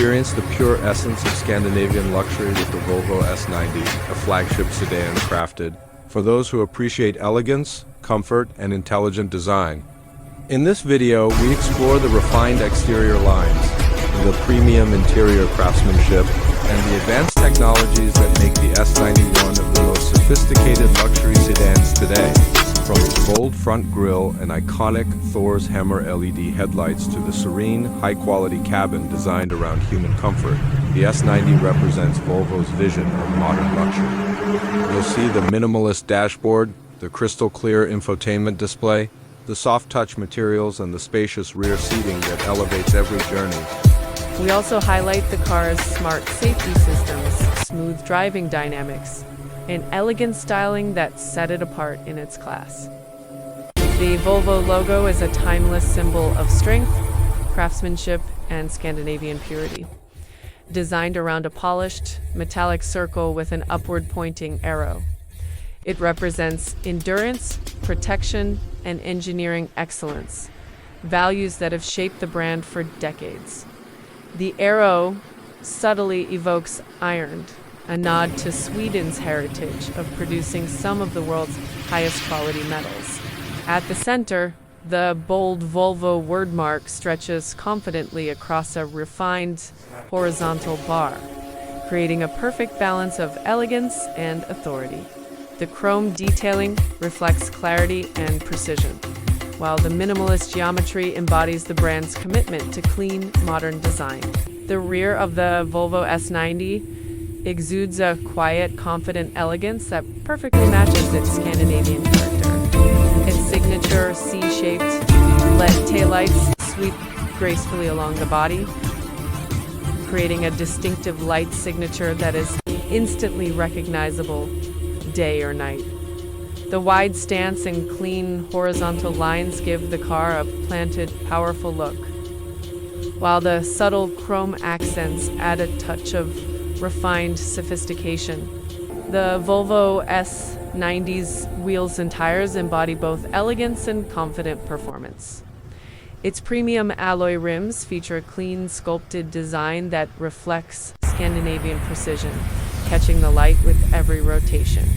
Experience the pure essence of Scandinavian luxury with the Volvo S90, a flagship sedan crafted for those who appreciate elegance, comfort, and intelligent design. In this video, we explore the refined exterior lines, the premium interior craftsmanship, and the advanced technologies that make the S90 one of the most sophisticated luxury sedans today. From its bold front grille and iconic Thor's Hammer LED headlights to the serene, high-quality cabin designed around human comfort, the S90 represents Volvo's vision of modern luxury. You'll see the minimalist dashboard, the crystal-clear infotainment display, the soft-touch materials, and the spacious rear seating that elevates every journey. We also highlight the car's smart safety systems, smooth driving dynamics, and elegant styling that set it apart in its class. The Volvo logo is a timeless symbol of strength, craftsmanship, and Scandinavian purity. Designed around a polished, metallic circle with an upward-pointing arrow. It represents endurance, protection, and engineering excellence, values that have shaped the brand for decades. The arrow subtly evokes iron, a nod to Sweden's heritage of producing some of the world's highest quality metals. At the center, the bold Volvo wordmark stretches confidently across a refined horizontal bar, creating a perfect balance of elegance and authority. The chrome detailing reflects clarity and precision, while the minimalist geometry embodies the brand's commitment to clean, modern design. The rear of the Volvo S90 exudes a quiet, confident elegance that perfectly matches its Scandinavian character. Its signature C-shaped LED taillights sweep gracefully along the body, creating a distinctive light signature that is instantly recognizable day or night. The wide stance and clean horizontal lines give the car a planted, powerful look, while the subtle chrome accents add a touch of refined sophistication. The Volvo S90's wheels and tires embody both elegance and confident performance. Its premium alloy rims feature a clean, sculpted design that reflects Scandinavian precision, catching the light with every rotation.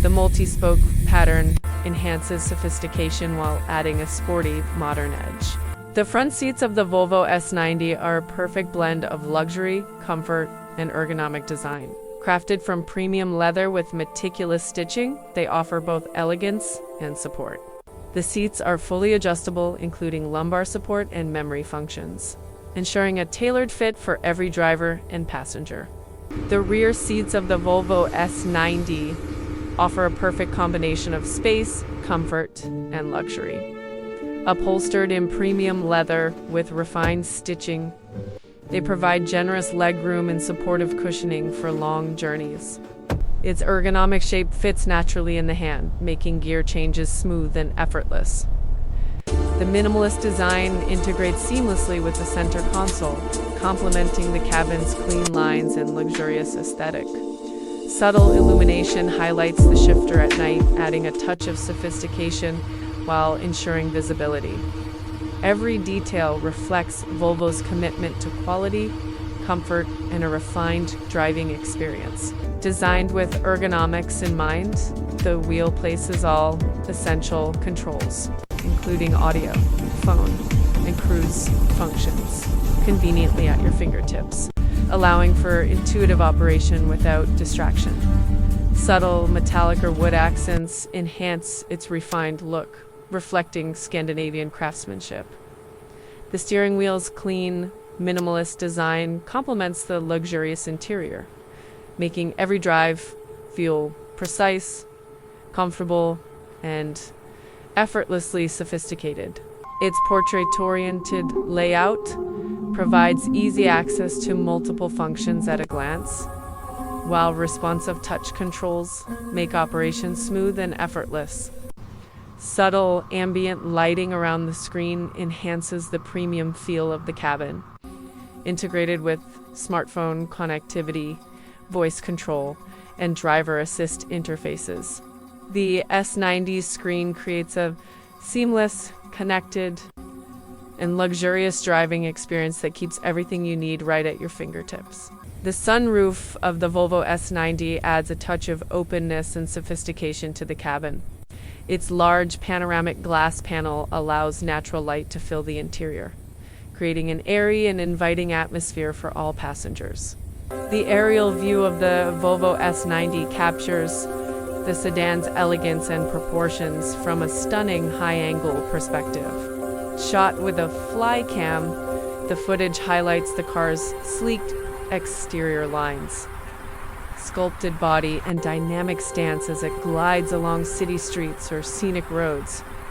The multi-spoke pattern enhances sophistication while adding a sporty, modern edge. The front seats of the Volvo S90 are a perfect blend of luxury, comfort, and ergonomic design. Crafted from premium leather with meticulous stitching, they offer both elegance and support. The seats are fully adjustable, including lumbar support and memory functions, ensuring a tailored fit for every driver and passenger. The rear seats of the Volvo S90 offer a perfect combination of space, comfort, and luxury. Upholstered in premium leather with refined stitching, they provide generous legroom and supportive cushioning for long journeys. Its ergonomic shape fits naturally in the hand, making gear changes smooth and effortless. The minimalist design integrates seamlessly with the center console, complementing the cabin's clean lines and luxurious aesthetic. Subtle illumination highlights the shifter at night, adding a touch of sophistication while ensuring visibility. Every detail reflects Volvo's commitment to quality, comfort, and a refined driving experience. Designed with ergonomics in mind, the wheel places all essential controls, including audio, phone, and cruise functions, conveniently at your fingertips, allowing for intuitive operation without distraction. Subtle metallic or wood accents enhance its refined look, reflecting Scandinavian craftsmanship. The steering wheel's clean, minimalist design complements the luxurious interior, making every drive feel precise, comfortable, and effortlessly sophisticated. Its portrait-oriented layout provides easy access to multiple functions at a glance, while responsive touch controls make operation smooth and effortless. Subtle ambient lighting around the screen enhances the premium feel of the cabin, integrated with smartphone connectivity, voice control, and driver assist interfaces. The S90's screen creates a seamless, connected and luxurious driving experience that keeps everything you need right at your fingertips. The sunroof of the Volvo S90 adds a touch of openness and sophistication to the cabin. Its large panoramic glass panel allows natural light to fill the interior, creating an airy and inviting atmosphere for all passengers. The aerial view of the Volvo S90 captures the sedan's elegance and proportions from a stunning high-angle perspective. Shot with a fly cam, the footage highlights the car's sleek exterior lines, sculpted body, and dynamic stance as it glides along city streets or scenic roads.